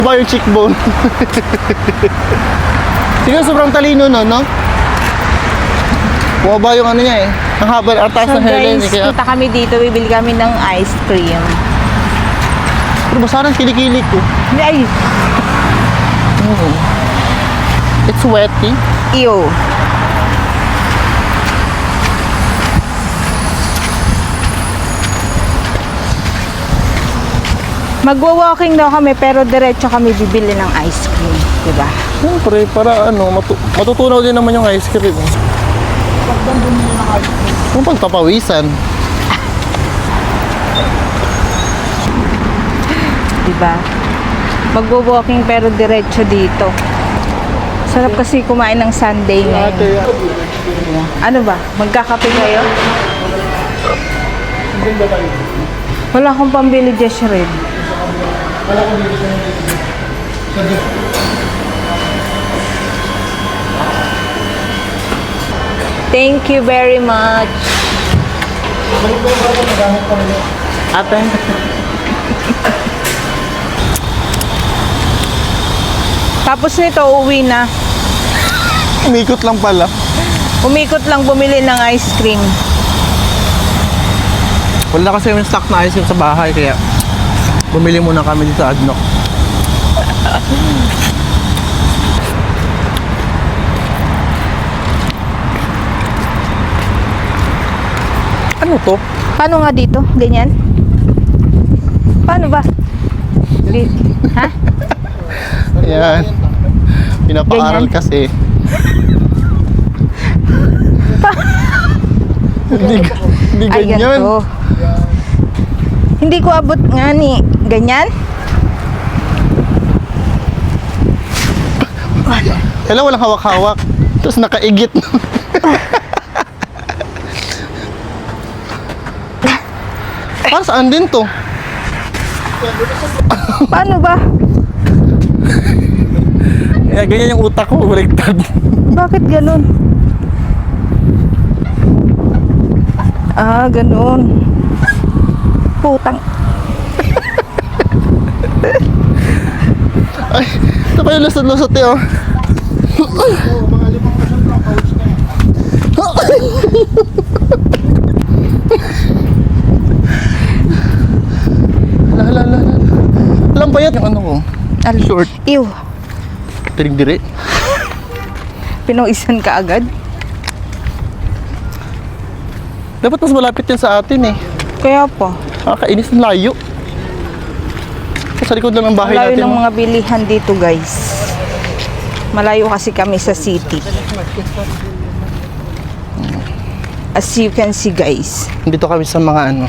Ba yung cheekbone? Sige, sobrang talino no, no? Bumaba yung ano niya eh. Ang haba, ang taas So ng hairline guys, eh. Kaya, punta kami dito, bibili kami ng ice cream. pero basa ng kilikili ko. Ay, It's wetty. ew. Magwa-walking daw kami pero diretso kami bibili ng ice cream, diba? Siyempre, para ano, matutunaw din naman yung ice cream. Kung pagpapawisan. Diba? Magwa-walking pero diretso dito. Sarap kasi kumain ng Sunday ngayon. Ano ba? Magkakape kayo? Wala akong pambili, Jess Red. Thank you very much. Ate. Tapos nito, uwi na. Umikot lang pala. Umikot lang bumili ng ice cream. Wala kasi yung stock na ice cream sa bahay, kaya bumili muna kami dito sa Adnoc. Ano to? Paano nga dito? Ganyan? Paano ba? Ha? Ayan. Pinapaaral Ganyan? kasi. Hindi Ay, ganyan. ganito. Hindi ko abot nga ni. Ganyan? Kailan walang hawak-hawak. Tapos nakaigit. Para saan din to? Paano ba? Kaya ganyan yung utak ko, baliktad. Bakit ganun? Ah, ganun. Putang. Ay, ito pa yung lusot-lusot eh, oh. Hala. Alam ba yan yung ano ko? Short. Ew. Tiring-diri. Pinuisan ka agad? Dapat mas malapit yan sa atin eh. Kaya pa. Nakakainis ng layo. Sa likod lang ng bahay Malayo natin. ng mga bilihan dito, guys. Malayo kasi kami sa city. As you can see, guys. Dito kami sa mga ano,